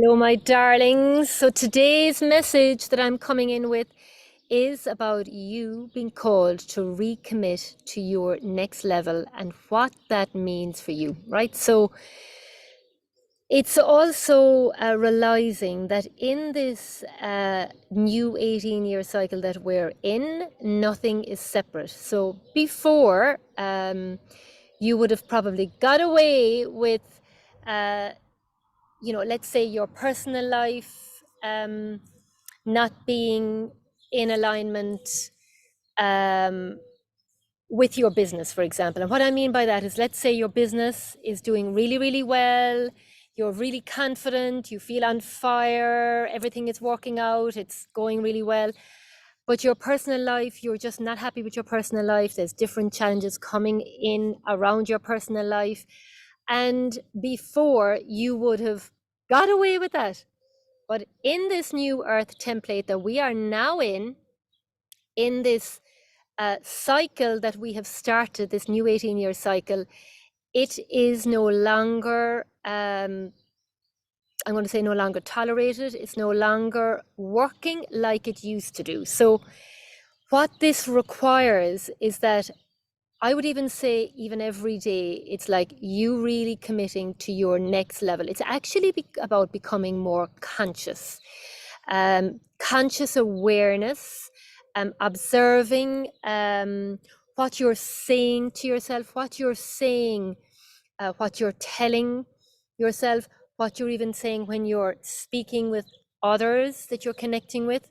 Hello, my darlings. So today's message that I'm coming in with is about you being called to recommit to your next level and what that means for you, right? So it's also realizing that in this new 18-year cycle that we're in, nothing is separate. So before, you would have probably got away with uh, let's say your personal life not being in alignment um, with your business, for example. And what I mean by that is, let's say your business is doing really, really well. You're really confident. You feel on fire. Everything is working out. It's going really well. But your personal life, you're just not happy with your personal life. There's different challenges coming in around your personal life. And before, you would have got away with that. But in this new earth template that we are now in this cycle that we have started, this new 18-year cycle, it is no longer, I'm going to say no longer tolerated. It's no longer working like it used to do. So what this requires is that I would even say, even every day, it's like you really committing to your next level. It's actually about becoming more conscious, conscious awareness, observing what you're saying to yourself, what you're saying, what you're telling yourself, what you're even saying when you're speaking with others that you're connecting with.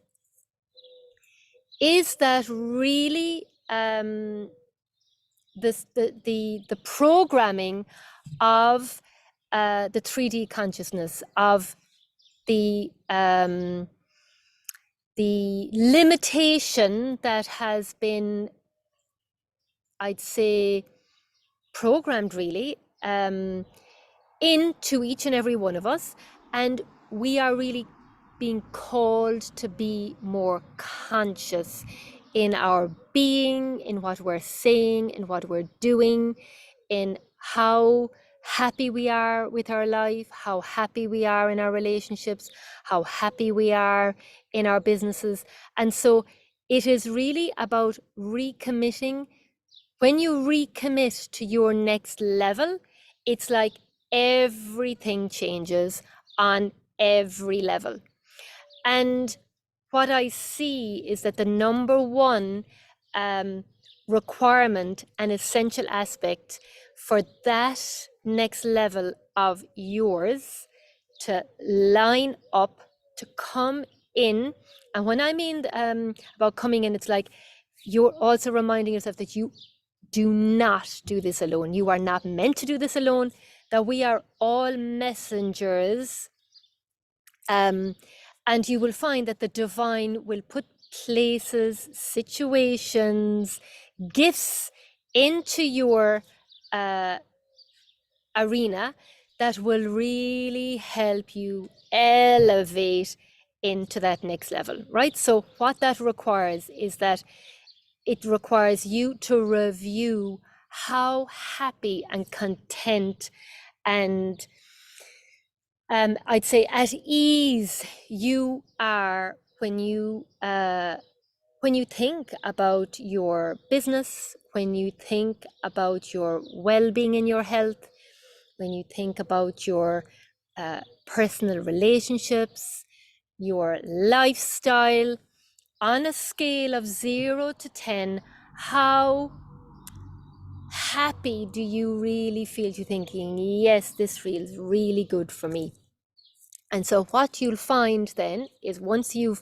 Is that really the programming of the 3D consciousness, of the limitation that has been, I'd say, programmed really into each and every one of us. And we are really being called to be more conscious in our being, in what we're saying, in what we're doing, in how happy we are with our life, how happy we are in our relationships, how happy we are in our businesses. And so it is really about recommitting. When you recommit to your next level, it's like everything changes on every level. And what I see is that the number one requirement and essential aspect for that next level of yours to line up, to come in. And when I mean about coming in, it's like you're also reminding yourself that you do not do this alone. You are not meant to do this alone, that we are all messengers. And you will find that the divine will put places, situations, gifts into your arena that will really help you elevate into that next level, right? So what that requires is that it requires you to review how happy and content and I'd say at ease you are when you think about your business, when you think about your well-being and your health, when you think about your personal relationships, your lifestyle, on a scale of 0 to 10, how happy do you really feel to thinking, yes, this feels really good for me? And so what you'll find then is once you've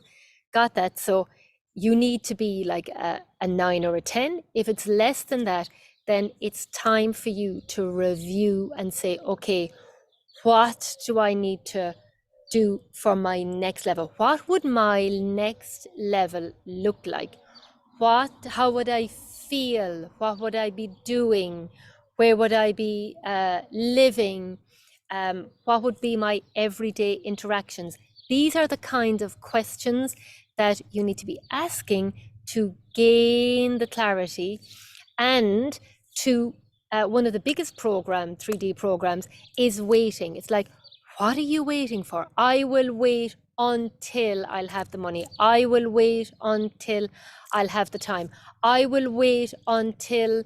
got that, so you need to be like a 9 or a 10. If it's less than that, then it's time for you to review and say, okay, what do I need to do for my next level? What would my next level look like? How would I feel? What would I be doing? Where would I be living? What would be my everyday interactions? These are the kinds of questions that you need to be asking to gain the clarity. And to one of the biggest 3D programs is waiting. It's like, What are you waiting for? I will wait until I'll have the money. I will wait until I'll have the time. I will wait until,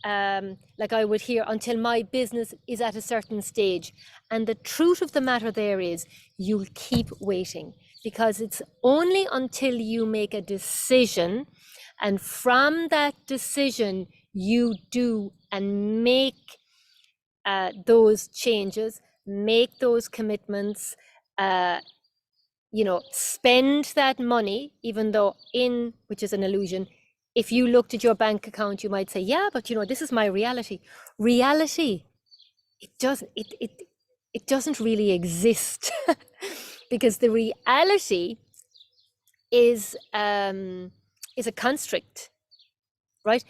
like I would hear, until my business is at a certain stage. And the truth of the matter there is you'll keep waiting, because it's only until you make a decision, and from that decision you do and make those changes, make those commitments, spend that money, even though which is an illusion. If you looked at your bank account, you might say, yeah, but this is my reality. Reality, it doesn't really exist because the reality is a construct, right?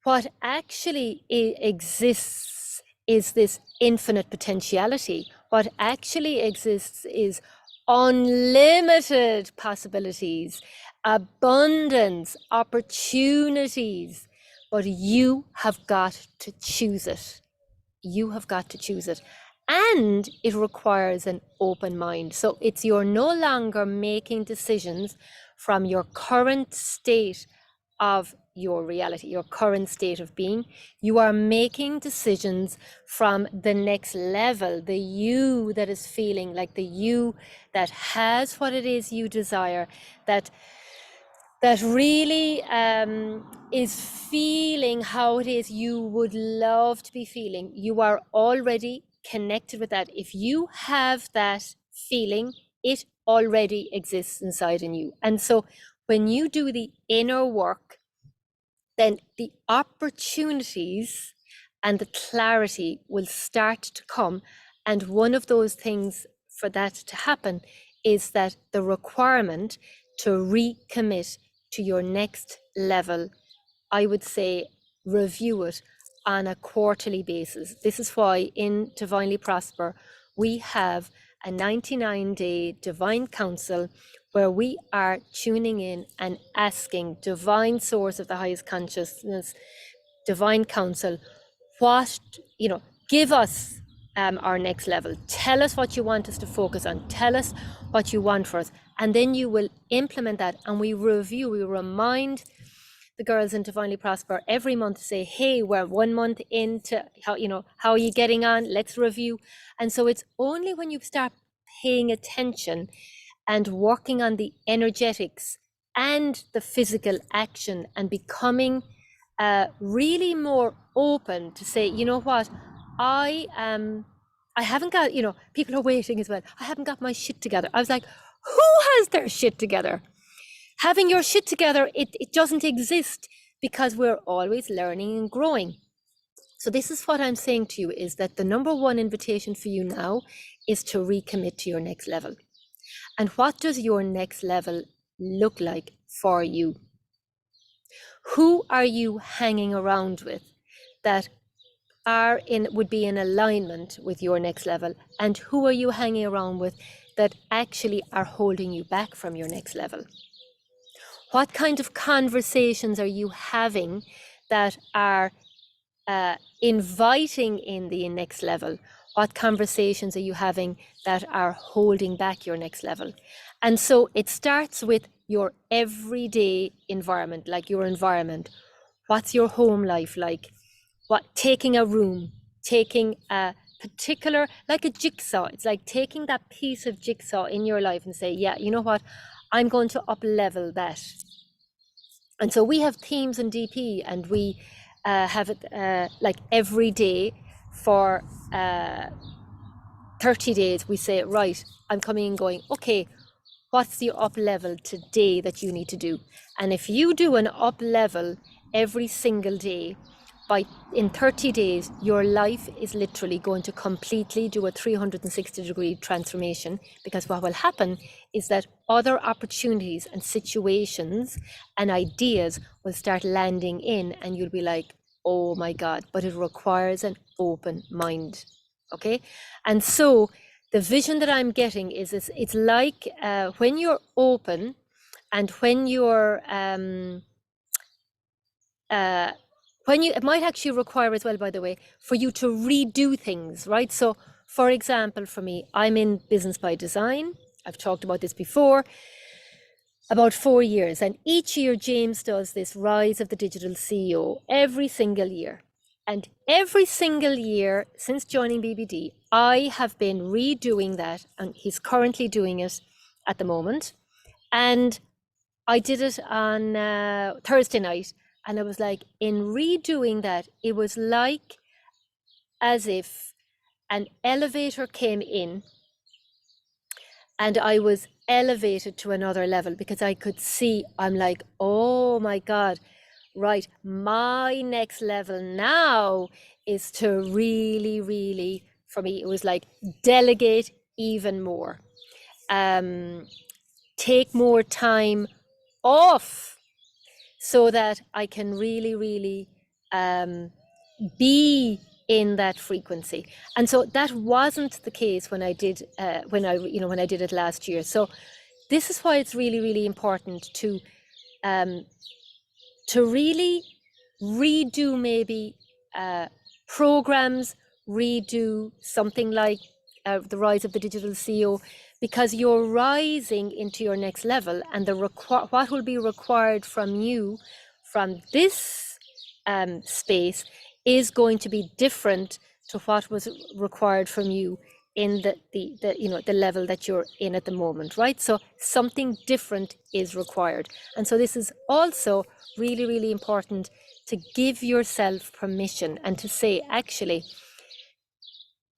What actually exists is this infinite potentiality. What actually exists is unlimited possibilities, abundance, opportunities. But you have got to choose it. You have got to choose it. And it requires an open mind. So you're no longer making decisions from your current state of your reality, your current state of being. You are making decisions from the next level, the you that is feeling like the you that has what it is you desire, that really is feeling how it is you would love to be feeling. You are already connected with that. If you have that feeling, it already exists inside in you. And so when you do the inner work, then the opportunities and the clarity will start to come. And one of those things for that to happen is that the requirement to recommit to your next level, I would say review it on a quarterly basis. This is why in Divinely Prosper, we have a 99-day divine council where we are tuning in and asking divine source of the highest consciousness, divine council, what, give us our next level. Tell us what you want us to focus on. Tell us what you want for us. And then you will implement that. And we review, we remind the girls in Divinely Prosper every month to say, hey, we're 1 month into how are you getting on? Let's review. And so it's only when you start paying attention and working on the energetics and the physical action and becoming really more open to say, you know what, I haven't got, people are waiting as well. I haven't got my shit together. I was like, who has their shit together? Having your shit together, it doesn't exist, because we're always learning and growing. So this is what I'm saying to you, is that the number one invitation for you now is to recommit to your next level. And what does your next level look like for you? Who are you hanging around with that would be in alignment with your next level? And who are you hanging around with that actually are holding you back from your next level? What kind of conversations are you having that are inviting in the next level? What conversations are you having that are holding back your next level? And so it starts with your everyday environment, like your environment. What's your home life like? Taking a room, taking a particular, like a jigsaw. It's like taking that piece of jigsaw in your life and say, yeah, you know what? I'm going to up level that. And so we have themes in DP, and we have it like every day for 30 days. We say, right, I'm coming and going, okay, what's the up level today that you need to do? And if you do an up level every single day, in 30 days, your life is literally going to completely do a 360-degree transformation, because what will happen is that other opportunities and situations and ideas will start landing in, and you'll be like, oh my God, but it requires an open mind. Okay. And so the vision that I'm getting is it's like when you're open, and when you're it might actually require as well, by the way, for you to redo things, right? So for example, for me, I'm in business by design. I've talked about this before, about 4 years. And each year, James does this Rise of the Digital CEO every single year. And every single year since joining BBD, I have been redoing that. And he's currently doing it at the moment. And I did it on Thursday night. And I was like, in redoing that, it was like as if an elevator came in and I was elevated to another level because I could see, I'm like, oh my God, right, my next level now is to really, really, for me, it was like delegate even more, take more time off so that I can really, really be in that frequency. And so that wasn't the case when I did when I did it last year. So this is why it's really, really important to really redo maybe programs, redo something like the Rise of the Digital CEO, because you're rising into your next level, and what will be required from you from this space is going to be different to what was required from you in the level that you're in at the moment, right? So something different is required. And so this is also really, really important, to give yourself permission and to say, actually,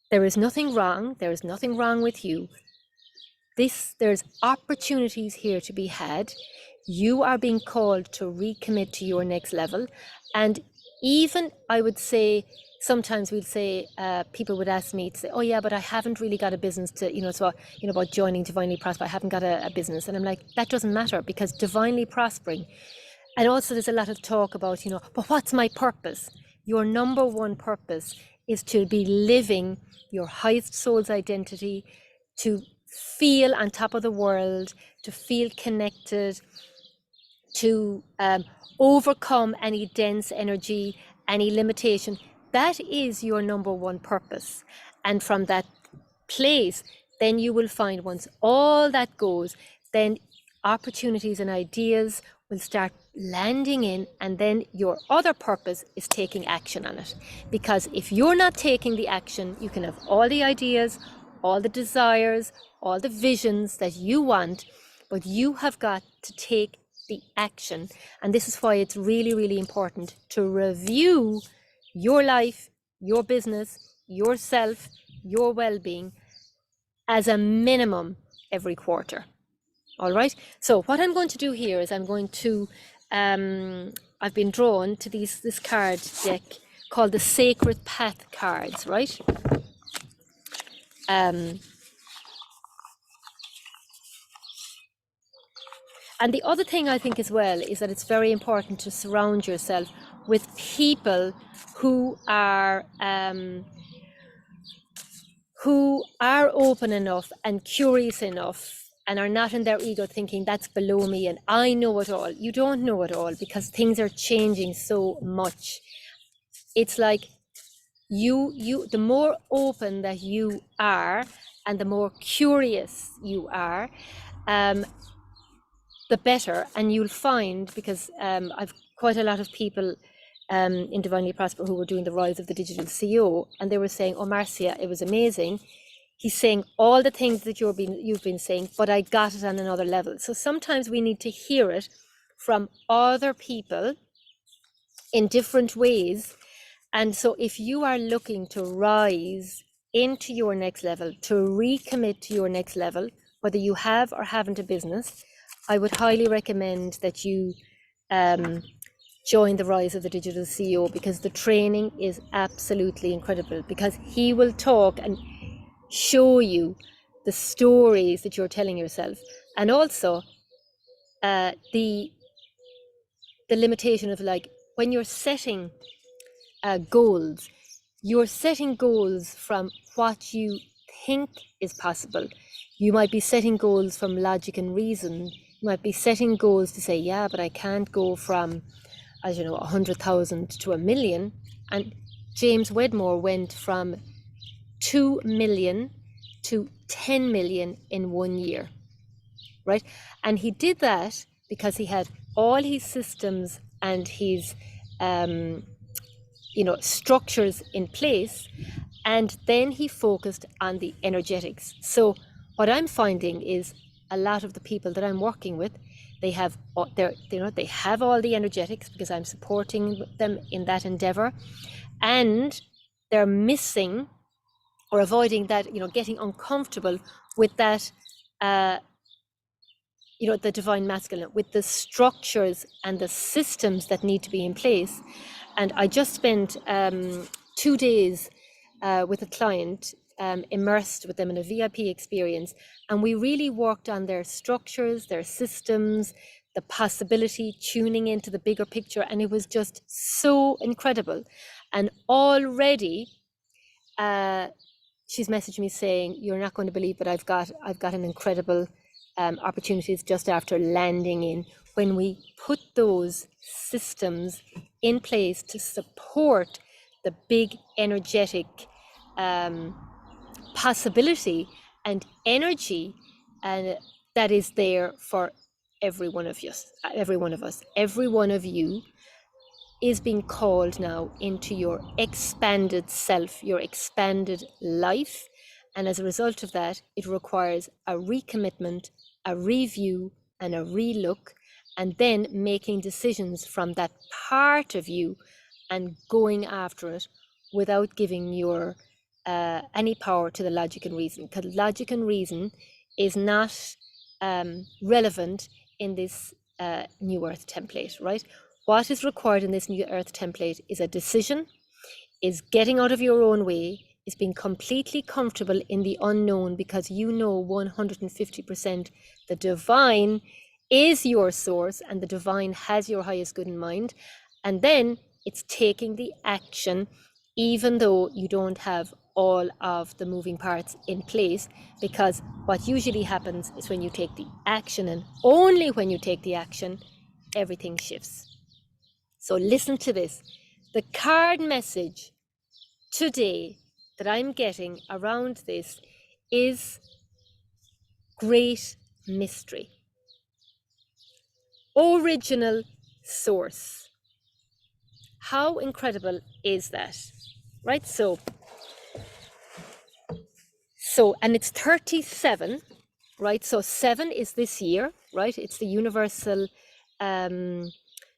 there is nothing wrong. There is nothing wrong with you. There's opportunities here to be had. You are being called to recommit to your next level. And even, I would say, sometimes we'd say, people would ask me to say, oh yeah, but I haven't really got a business to, so, about joining Divinely Prosper, I haven't got a business. And I'm like, that doesn't matter, because Divinely Prospering, and also there's a lot of talk about, but what's my purpose? Your number one purpose is to be living your highest soul's identity, to feel on top of the world, to feel connected, to overcome any dense energy, any limitation. That is your number one purpose. And from that place, then you will find, once all that goes, then opportunities and ideas will start landing in, and then your other purpose is taking action on it. Because if you're not taking the action, you can have all the ideas, all the desires, all the visions that you want, but you have got to take the action. And this is why it's really, really important to review your life, your business, yourself, your well-being, as a minimum every quarter. All right. So what I'm going to do here is I'm going to, I've been drawn to this card deck called the Sacred Path cards, right? And the other thing I think as well is that it's very important to surround yourself with people who are open enough and curious enough, and are not in their ego thinking that's below me and I know it all. You don't know it all, because things are changing so much. It's like the more open that you are and the more curious you are, the better. And you'll find, because I've quite a lot of people in Divinely Prosper who were doing the Rise of the Digital CEO, and they were saying, oh Marcia, it was amazing. He's saying all the things that you've been saying, but I got it on another level. So sometimes we need to hear it from other people in different ways. And so if you are looking to rise into your next level, to recommit to your next level, whether you have or haven't a business, I would highly recommend that you join the Rise of the Digital CEO, because the training is absolutely incredible, because he will talk and show you the stories that you're telling yourself, and also the limitation of, like, when you're setting goals, you're setting goals from what you think is possible. You might be setting goals from logic and reason. You might be setting goals to say, yeah, but I can't go from, as you know, 100,000 to 1 million. And James Wedmore went from 2 million to 10 million in 1 year, right? And he did that because he had all his systems and his structures in place, and then he focused on the energetics. So what I'm finding is a lot of the people that I'm working with, they have they have all the energetics because I'm supporting them in that endeavor, and they're missing or avoiding that, getting uncomfortable with that, the divine masculine, with the structures and the systems that need to be in place. And I just spent 2 days with a client, immersed with them in a VIP experience, and we really worked on their structures, their systems, the possibility, tuning into the bigger picture, and it was just so incredible. And already she's messaged me saying, "You're not going to believe, but I've got an incredible opportunities just after landing in." When we put those systems in place to support the big energetic possibility and energy, and that is there for every one of us, every one of you is being called now into your expanded self, your expanded life. And as a result of that, it requires a recommitment, a review, and a relook, and then making decisions from that part of you and going after it without giving your any power to the logic and reason. Because logic and reason is not relevant in this new earth template, right? What is required in this new earth template is a decision, is getting out of your own way, is being completely comfortable in the unknown, because 150% the divine is your source and the divine has your highest good in mind. And then it's taking the action, even though you don't have all of the moving parts in place, because what usually happens is when you take the action, and only when you take the action, everything shifts. So listen to this. The card message today that I'm getting around this is great mystery. Original source. How incredible is that? Right? So and it's 37, right? So 7 is this year, right? It's the universal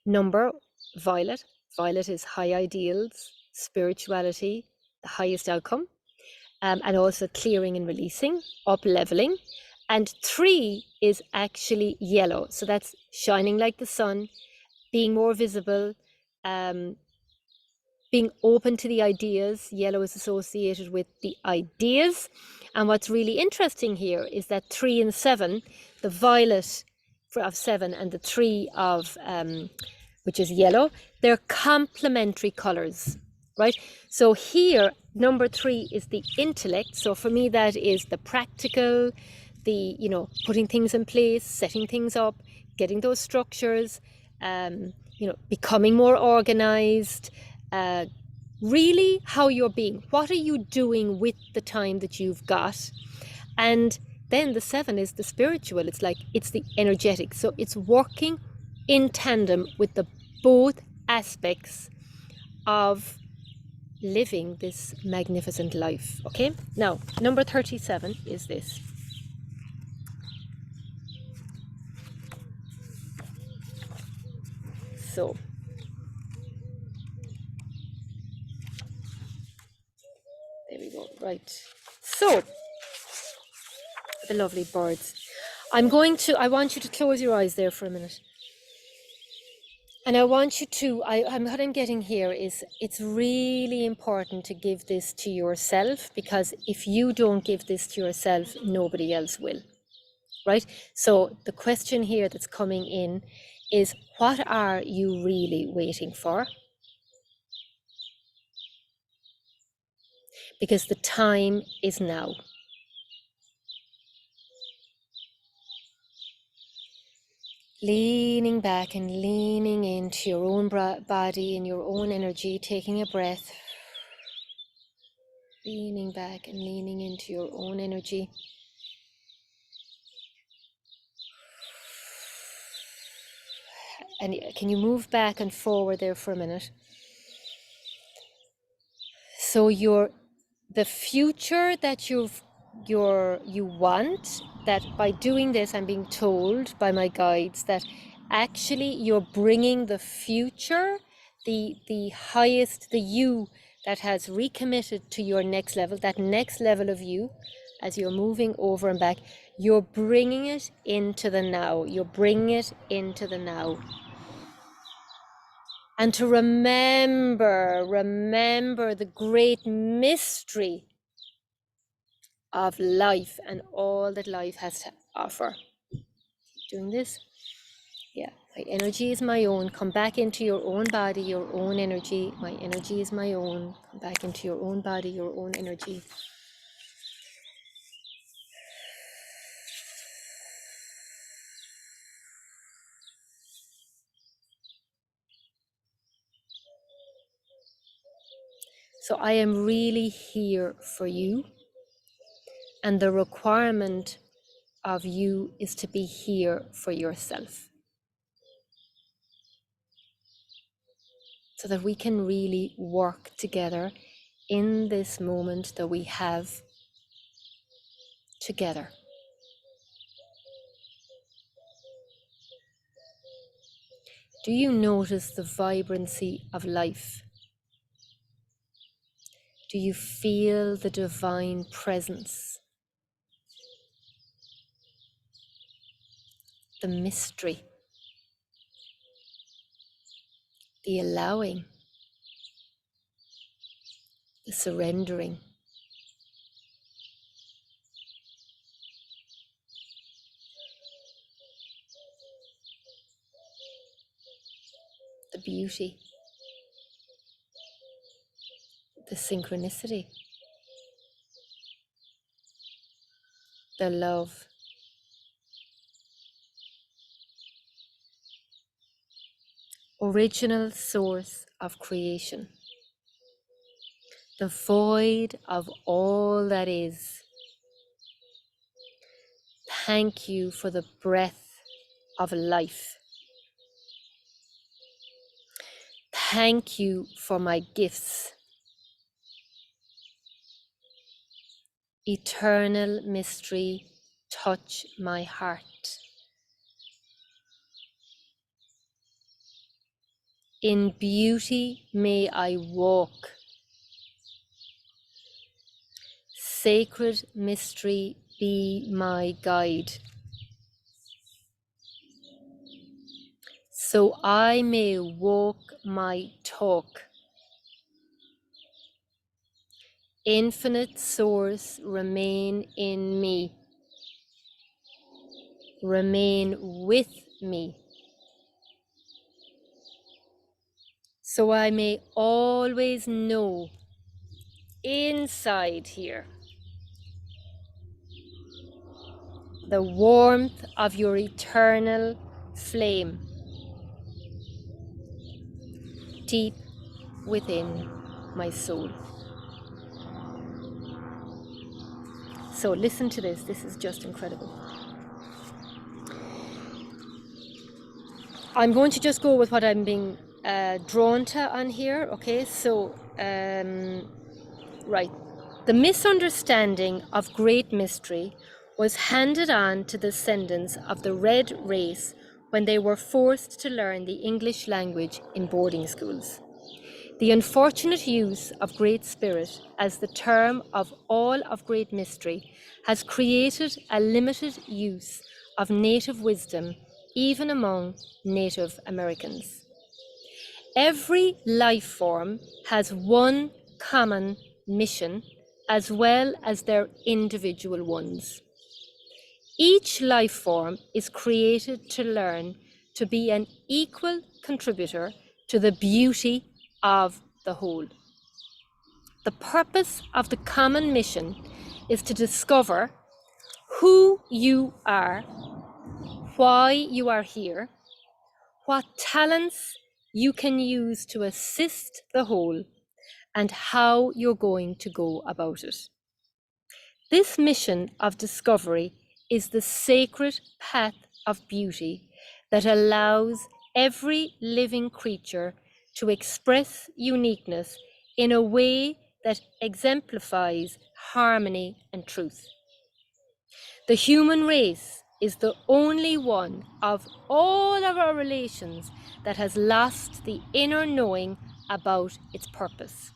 number, violet. Violet is high ideals, spirituality, the highest outcome, and also clearing and releasing, up leveling. And 3 is actually yellow. So that's shining like the sun, being more visible, being open to the ideas. Yellow is associated with the ideas. And what's really interesting here is that 3 and 7, the violet of 7 and the 3 of which is yellow, they're complementary colors, right? So here, number 3 is the intellect. So for me, that is the practical, the, putting things in place, setting things up, getting those structures, becoming more organized, really how you're being. What are you doing with the time that you've got? And then the 7 is the spiritual. It's the energetic. So it's working in tandem with the both aspects of living this magnificent life. Okay, now number 37 is this. So there we go. Right, so the lovely birds. I want you to close your eyes there for a minute. And I want you to, what I'm getting here is, it's really important to give this to yourself, because if you don't give this to yourself, nobody else will, right? So the question here that's coming in is, what are you really waiting for? Because the time is now. Leaning back and leaning into your own body and your own energy, taking a breath. Leaning back and leaning into your own energy. And can you move back and forward there for a minute? So the future that you want, that by doing this, I'm being told by my guides that actually you're bringing the future, the highest, the you that has recommitted to your next level, that next level of you, as you're moving over and back, you're bringing it into the now. You're bringing it into the now. And to remember the great mystery of life and all that life has to offer. Doing this, yeah, my energy is my own. Come back into your own body, your own energy. My energy is my own. Come back into your own body, your own energy. So I am really here for you, and the requirement of you is to be here for yourself, so that we can really work together in this moment that we have together. Do you notice the vibrancy of life? Do you feel the divine presence? The mystery, the allowing, the surrendering, the beauty, the synchronicity, the love. Original source of creation, the void of all that is. Thank you for the breath of life. Thank you for my gifts. Eternal mystery, touch my heart. In beauty may I walk. Sacred mystery, be my guide. So I may walk my talk. Infinite source, remain in me. Remain with me. So I may always know inside here the warmth of your eternal flame deep within my soul. So listen to this. This is just incredible. I'm going to just go with what I'm being drawn to on here. Okay, so right. The misunderstanding of great mystery was handed on to the descendants of the red race when they were forced to learn the English language in boarding schools. The unfortunate use of Great Spirit as the term of all of great mystery has created a limited use of native wisdom even among Native Americans. Every life form has one common mission as well as their individual ones. Each life form is created to learn to be an equal contributor to the beauty of the whole. The purpose of the common mission is to discover who you are, why you are here, what talents you can use to assist the whole, and how you're going to go about it. This mission of discovery is the sacred path of beauty that allows every living creature to express uniqueness in a way that exemplifies harmony and truth. The human race is the only one of all of our relations that has lost the inner knowing about its purpose.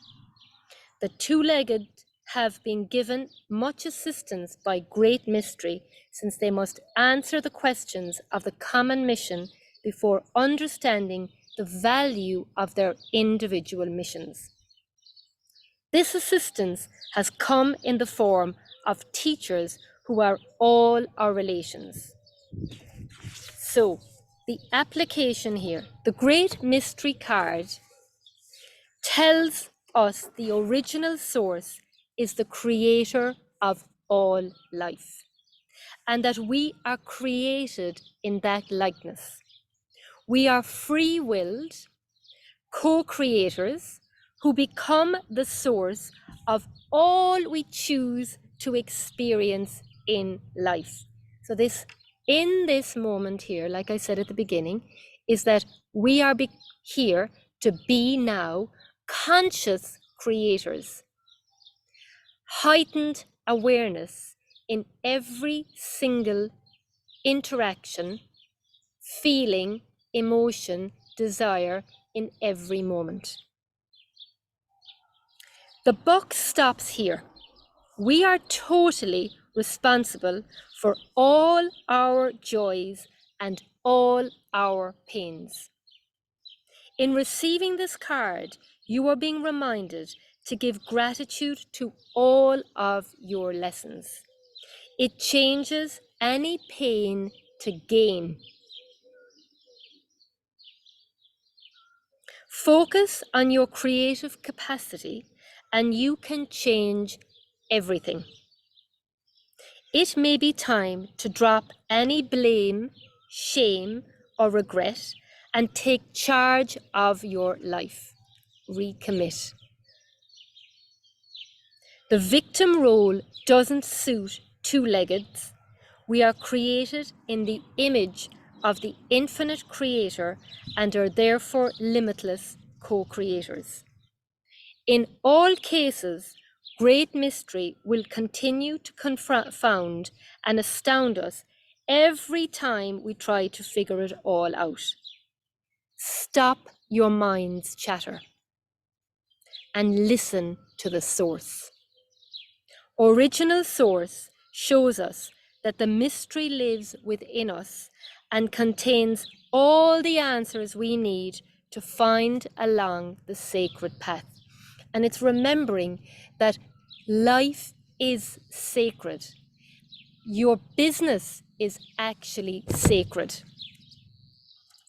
The two-legged have been given much assistance by great mystery, since they must answer the questions of the common mission before understanding the value of their individual missions. This assistance has come in the form of teachers who are all our relations. So, the application here, the Great Mystery card, tells us the original source is the creator of all life, and that we are created in that likeness. We are free-willed co-creators who become the source of all we choose to experience in life. So in this moment here, like I said at the beginning, is that we are here to be now conscious creators, heightened awareness in every single interaction, feeling, emotion, desire in every moment. The buck stops here. We are totally responsible for all our joys and all our pains. In receiving this card, you are being reminded to give gratitude to all of your lessons. It changes any pain to gain. Focus on your creative capacity and you can change everything. It may be time to drop any blame, shame, or regret and take charge of your life. Recommit. The victim role doesn't suit two-leggeds. We are created in the image of the infinite creator and are therefore limitless co-creators. In all cases, great mystery will continue to confound and astound us every time we try to figure it all out. Stop your mind's chatter and listen to the source. Original source shows us that the mystery lives within us and contains all the answers we need to find along the sacred path. And it's remembering that life is sacred. Your business is actually sacred,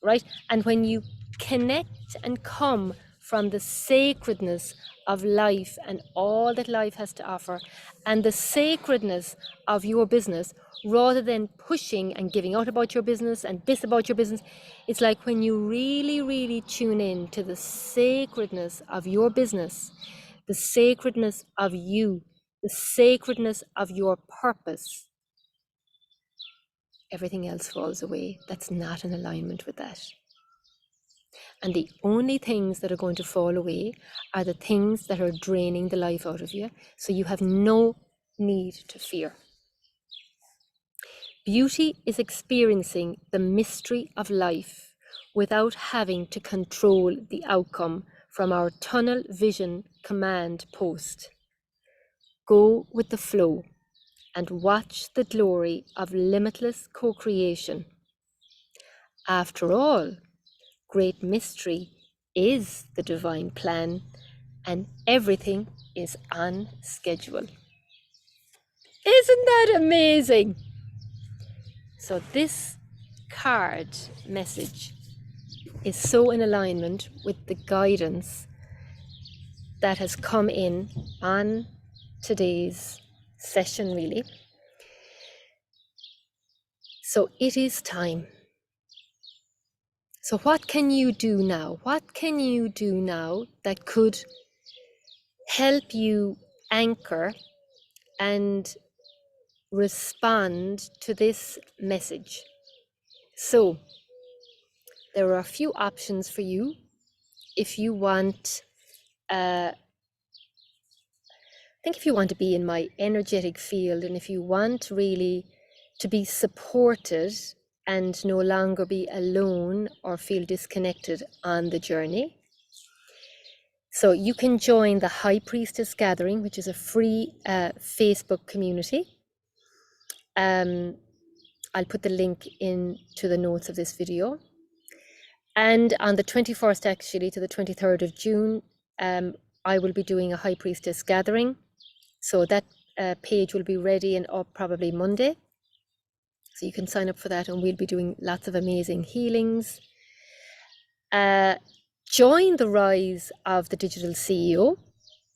right? And when you connect and come from the sacredness of life and all that life has to offer, and the sacredness of your business, rather than pushing and giving out about your business and this about your business, it's like when you really, really tune in to the sacredness of your business, the sacredness of you, the sacredness of your purpose, everything else falls away. That's not in alignment with that. And the only things that are going to fall away are the things that are draining the life out of you. So you have no need to fear. Beauty is experiencing the mystery of life without having to control the outcome from our tunnel vision command post. Go with the flow and watch the glory of limitless co-creation. After all, great mystery is the divine plan and everything is on schedule. Isn't that amazing? So this card message is so in alignment with the guidance that has come in on today's session, really. So it is time. So what can you do now? What can you do now that could help you anchor and respond to this message. So there are a few options for you if you want. I think if you want to be in my energetic field, and if you want really to be supported and no longer be alone or feel disconnected on the journey. So you can join the High Priestess Gathering, which is a free Facebook community. I'll put the link into the notes of this video. And on the 21st, actually, to the 23rd of June, I will be doing a High Priestess Gathering. So that page will be ready and up probably Monday. So you can sign up for that, and we'll be doing lots of amazing healings. Join the Rise of the Digital CEO,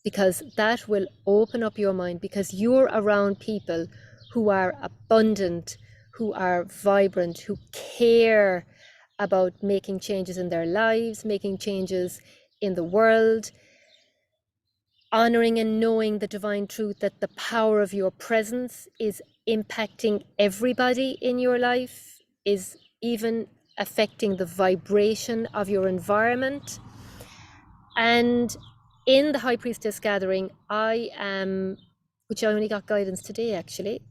because that will open up your mind, because you're around people who are abundant, who are vibrant, who care about making changes in their lives, making changes in the world, honoring and knowing the divine truth that the power of your presence is impacting everybody in your life, is even affecting the vibration of your environment. And in the High Priestess Gathering, I am, which I only got guidance today actually,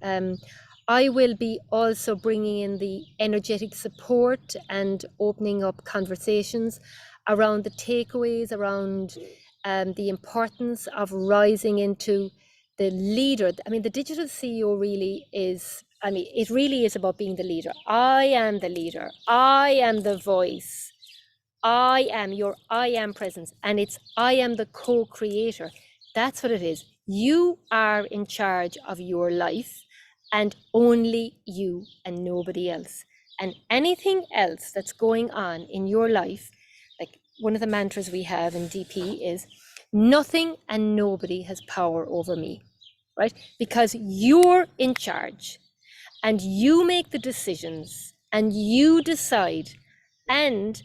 I will be also bringing in the energetic support and opening up conversations around the takeaways, around the importance of rising into the leader. I mean, the digital CEO really is, I mean, it really is about being the leader. I am the leader. I am the voice. I am your I am presence, and it's I am the co-creator. That's what it is. You are in charge of your life, and only you and nobody else. And anything else that's going on in your life, like one of the mantras we have in DP is nothing and nobody has power over me, right? Because you're in charge and you make the decisions and you decide, and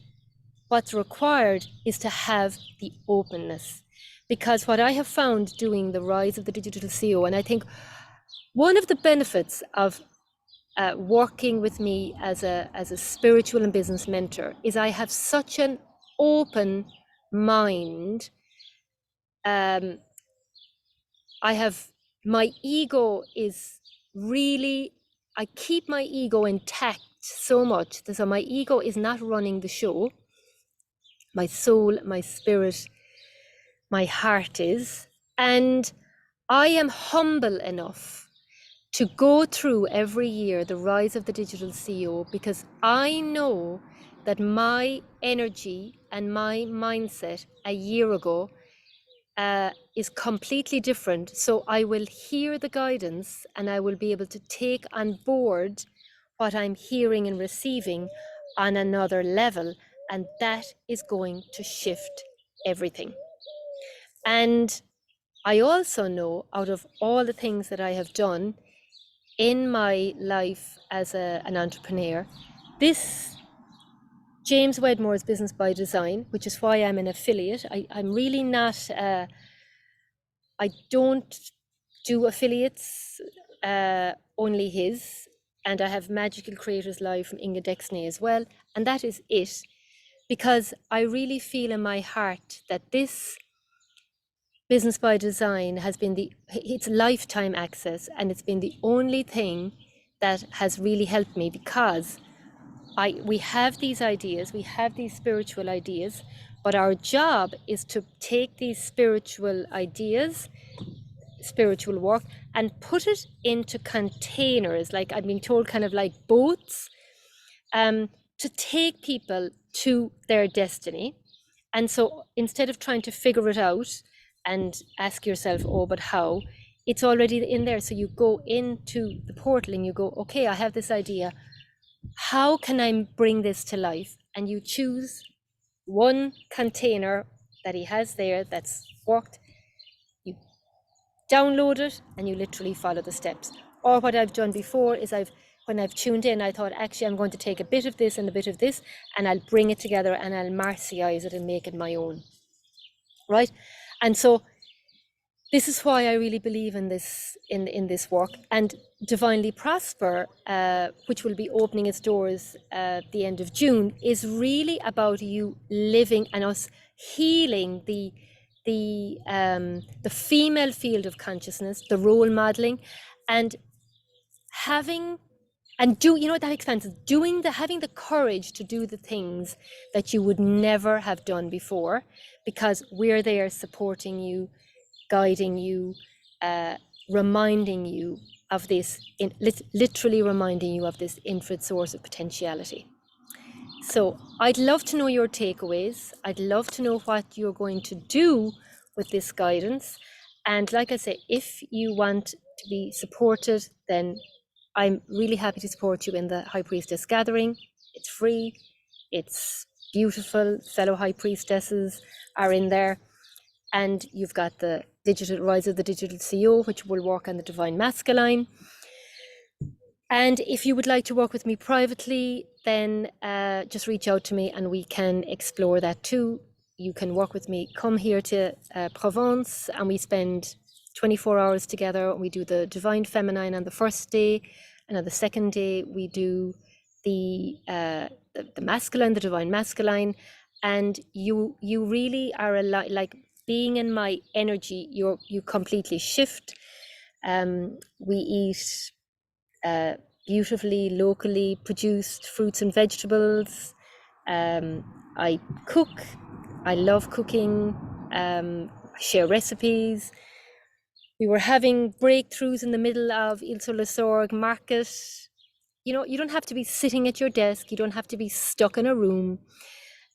what's required is to have the openness. Because what I have found doing the Rise of the Digital CEO, and I think one of the benefits of working with me as a spiritual and business mentor is I have such an open mind. I have, my ego is really, I keep my ego intact so much. So my ego is not running the show. My soul, my spirit, my heart is. And I am humble enough to go through every year the Rise of the Digital CEO, because I know that my energy and my mindset a year ago is completely different. So I will hear the guidance and I will be able to take on board what I'm hearing and receiving on another level. And that is going to shift everything. And I also know, out of all the things that I have done in my life as an entrepreneur, this James Wedmore's Business by Design, which is why I'm an affiliate. I'm really not, I don't do affiliates, only his. And I have Magical Creators Live from Inga Dexney as well. And that is it. Because I really feel in my heart that this Business by Design has been it's lifetime access, and it's been the only thing that has really helped me, because we have these ideas, we have these spiritual ideas, but our job is to take these spiritual ideas, spiritual work, and put it into containers, like I've been told, kind of like boats, to take people to their destiny. And so instead of trying to figure it out and ask yourself, oh, but how? It's already in there. So you go into the portal and you go, okay, I have this idea. How can I bring this to life? And you choose one container that he has there that's worked. You download it and you literally follow the steps. Or what I've done before is when I've tuned in, I thought, actually, I'm going to take a bit of this and a bit of this, and I'll bring it together and I'll Marciize it and make it my own. Right? And so this is why I really believe in this this work. And Divinely Prosper, which will be opening its doors at the end of June, is really about you living and us healing the female field of consciousness, the role modeling, and having and do you know what that expands, doing the having the courage to do the things that you would never have done before, because we're there supporting you, guiding you, uh, reminding you of this, literally reminding you of this infinite source of potentiality. So I'd love to know your takeaways. I'd love to know what you're going to do with this guidance. And like I say, if you want to be supported, then I'm really happy to support you in the High Priestess Gathering. It's free, it's beautiful. Fellow High Priestesses are in there. And you've got the Digital Rise of the Digital CEO, which will work on the Divine Masculine. And if you would like to work with me privately, then just reach out to me and we can explore that too. You can work with me. Come here to Provence and we spend 24 hours together. We do the Divine Feminine on the first day, and on the second day we do the masculine, the Divine Masculine. And you really are like being in my energy. You completely shift. We eat beautifully locally produced fruits and vegetables. I cook. I love cooking. I share recipes. We were having breakthroughs in the middle of Il Sorg market. You know, you don't have to be sitting at your desk. You don't have to be stuck in a room.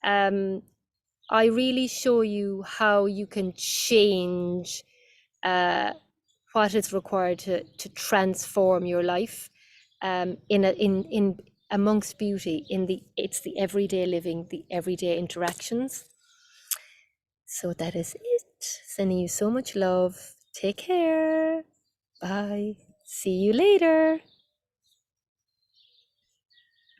I really show you how you can change what is required to transform your life in amongst beauty, it's the everyday living, the everyday interactions. So that is it. Sending you so much love. Take care. Bye. See you later.